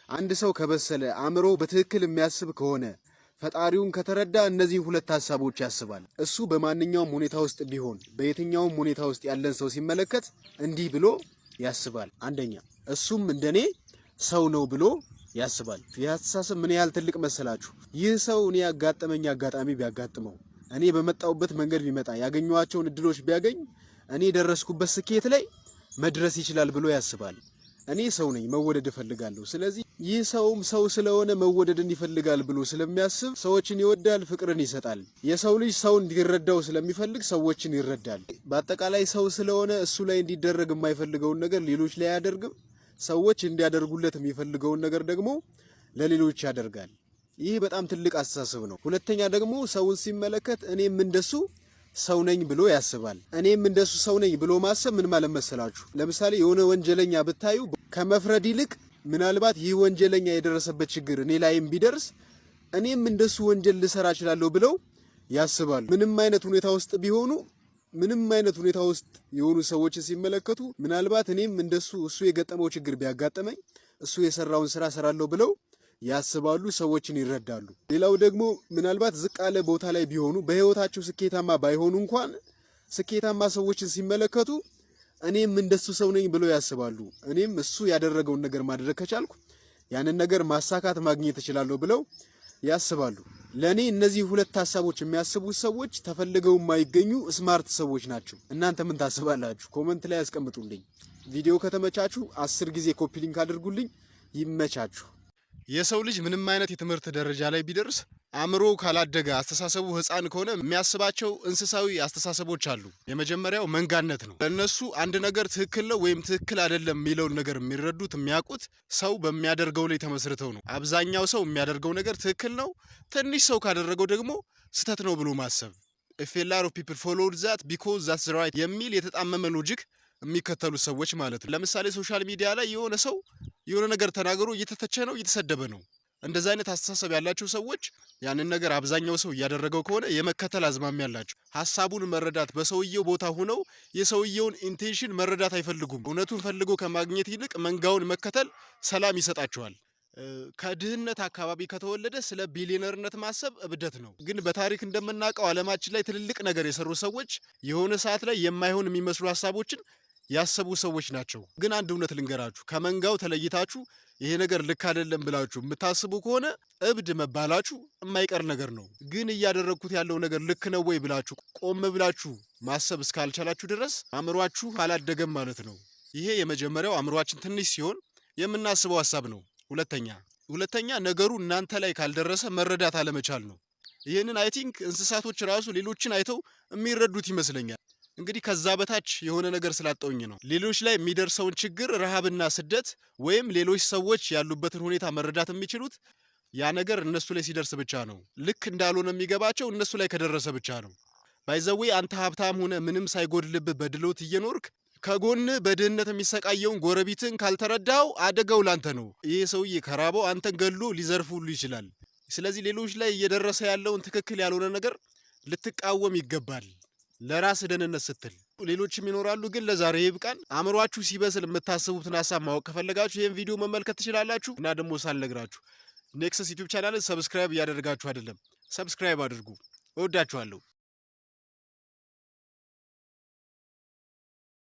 አንድ ሰው ከበሰለ አእምሮ በትክክል የሚያስብ ከሆነ ፈጣሪውን ከተረዳ እነዚህ ሁለት ሐሳቦች ያስባል። እሱ በማንኛውም ሁኔታ ውስጥ ቢሆን በየትኛውም ሁኔታ ውስጥ ያለን ሰው ሲመለከት እንዲህ ብሎ ያስባል። አንደኛ እሱም እንደኔ ሰው ነው ብሎ ያስባል። ይህ አስተሳሰብ ምን ያህል ትልቅ መሰላችሁ? ይህ ሰው እኔ ያጋጠመኝ አጋጣሚ ቢያጋጥመው፣ እኔ በመጣውበት መንገድ ቢመጣ፣ ያገኘዋቸውን እድሎች ቢያገኝ እኔ የደረስኩበት ስኬት ላይ መድረስ ይችላል ብሎ ያስባል። እኔ ሰው ነኝ፣ መወደድ እፈልጋለሁ። ስለዚህ ይህ ሰውም ሰው ስለሆነ መወደድን ይፈልጋል ብሎ ስለሚያስብ ሰዎችን ይወዳል፣ ፍቅርን ይሰጣል። የሰው ልጅ ሰው እንዲረዳው ስለሚፈልግ ሰዎችን ይረዳል። በአጠቃላይ ሰው ስለሆነ እሱ ላይ እንዲደረግ የማይፈልገውን ነገር ሌሎች ላይ አያደርግም። ሰዎች እንዲያደርጉለት የሚፈልገውን ነገር ደግሞ ለሌሎች ያደርጋል። ይህ በጣም ትልቅ አስተሳሰብ ነው። ሁለተኛ ደግሞ ሰውን ሲመለከት እኔም እንደሱ ሰው ነኝ ብሎ ያስባል። እኔም እንደሱ ሰው ነኝ ብሎ ማሰብ ምን ማለት መሰላችሁ? ለምሳሌ የሆነ ወንጀለኛ ብታዩ ከመፍረድ ይልቅ ምናልባት ይህ ወንጀለኛ የደረሰበት ችግር እኔ ላይም ቢደርስ እኔም እንደሱ ወንጀል ልሰራ እችላለሁ ብለው ያስባሉ። ምንም አይነት ሁኔታ ውስጥ ቢሆኑ ምንም አይነት ሁኔታ ውስጥ የሆኑ ሰዎችን ሲመለከቱ ምናልባት እኔም እንደሱ እሱ የገጠመው ችግር ቢያጋጠመኝ እሱ የሰራውን ስራ ሰራለሁ ብለው ያስባሉ፣ ሰዎችን ይረዳሉ። ሌላው ደግሞ ምናልባት ዝቅ ያለ ቦታ ላይ ቢሆኑ በህይወታቸው ስኬታማ ባይሆኑ እንኳን ስኬታማ ሰዎችን ሲመለከቱ እኔም እንደሱ ሰው ነኝ ብለው ያስባሉ። እኔም እሱ ያደረገውን ነገር ማድረግ ከቻልኩ ያንን ነገር ማሳካት ማግኘት እችላለሁ ብለው ያስባሉ። ለኔ እነዚህ ሁለት ሐሳቦች የሚያስቡት ሰዎች ተፈልገው የማይገኙ ስማርት ሰዎች ናቸው። እናንተ ምን ታስባላችሁ? ኮመንት ላይ ያስቀምጡልኝ። ቪዲዮ ከተመቻችሁ 10 ጊዜ ኮፒ ሊንክ አድርጉልኝ። ይመቻችሁ። የሰው ልጅ ምንም አይነት የትምህርት ደረጃ ላይ ቢደርስ አእምሮ ካላደገ አስተሳሰቡ ህፃን ከሆነ የሚያስባቸው እንስሳዊ አስተሳሰቦች አሉ። የመጀመሪያው መንጋነት ነው። ለእነሱ አንድ ነገር ትክክል ነው ወይም ትክክል አይደለም የሚለውን ነገር የሚረዱት የሚያውቁት ሰው በሚያደርገው ላይ ተመስርተው ነው። አብዛኛው ሰው የሚያደርገው ነገር ትክክል ነው፣ ትንሽ ሰው ካደረገው ደግሞ ስህተት ነው ብሎ ማሰብ። if a lot of people followed that because that's right የሚል የተጣመመ ሎጂክ የሚከተሉ ሰዎች ማለት ነው። ለምሳሌ ሶሻል ሚዲያ ላይ የሆነ ሰው የሆነ ነገር ተናግሮ እየተተቸ ነው፣ እየተሰደበ ነው። እንደዛ አይነት አስተሳሰብ ያላቸው ሰዎች ያንን ነገር አብዛኛው ሰው እያደረገው ከሆነ የመከተል አዝማሚያ ያላቸው፣ ሐሳቡን መረዳት በሰውየው ቦታ ሆነው የሰውየውን ኢንቴንሽን መረዳት አይፈልጉም። እውነቱን ፈልጎ ከማግኘት ይልቅ መንጋውን መከተል ሰላም ይሰጣቸዋል። ከድህነት አካባቢ ከተወለደ ስለ ቢሊየነርነት ማሰብ እብደት ነው። ግን በታሪክ እንደምናውቀው ዓለማችን ላይ ትልልቅ ነገር የሰሩ ሰዎች የሆነ ሰዓት ላይ የማይሆን የሚመስሉ ሐሳቦችን ያሰቡ ሰዎች ናቸው። ግን አንድ እውነት ልንገራችሁ፣ ከመንጋው ተለይታችሁ ይሄ ነገር ልክ አይደለም ብላችሁ የምታስቡ ከሆነ እብድ መባላችሁ የማይቀር ነገር ነው። ግን እያደረግኩት ያለው ነገር ልክ ነው ወይ ብላችሁ ቆም ብላችሁ ማሰብ እስካልቻላችሁ ድረስ አእምሯችሁ አላደገም ማለት ነው። ይሄ የመጀመሪያው አእምሯችን ትንሽ ሲሆን የምናስበው ሐሳብ ነው። ሁለተኛ ነገሩ እናንተ ላይ ካልደረሰ መረዳት አለመቻል ነው። ይህንን አይ ቲንክ እንስሳቶች ራሱ ሌሎችን አይተው የሚረዱት ይመስለኛል። እንግዲህ ከዛ በታች የሆነ ነገር ስላጣውኝ ነው። ሌሎች ላይ የሚደርሰውን ችግር፣ ረሃብና ስደት ወይም ሌሎች ሰዎች ያሉበትን ሁኔታ መረዳት የሚችሉት ያ ነገር እነሱ ላይ ሲደርስ ብቻ ነው። ልክ እንዳልሆነ የሚገባቸው እነሱ ላይ ከደረሰ ብቻ ነው። ባይዘዌ አንተ ሀብታም ሆነ ምንም ሳይጎድልብህ በድሎት እየኖርክ ከጎን በድህነት የሚሰቃየውን ጎረቤትን ካልተረዳው አደጋው ላንተ ነው። ይሄ ሰውዬ ከራበው አንተን ገሎ ሊዘርፍ ሁሉ ይችላል። ስለዚህ ሌሎች ላይ እየደረሰ ያለውን ትክክል ያልሆነ ነገር ልትቃወም ይገባል፣ ለራስ ደህንነት ስትል። ሌሎችም ይኖራሉ፣ ግን ለዛሬ ይብቃን። አእምሯችሁ ሲበስል የምታስቡትን ሐሳብ ማወቅ ከፈለጋችሁ ይህን ቪዲዮ መመልከት ትችላላችሁ። እና ደግሞ ሳልነግራችሁ ኔክሰስ ዩቲዩብ ቻናልን ሰብስክራይብ እያደረጋችሁ አይደለም፣ ሰብስክራይብ አድርጉ። እወዳችኋለሁ።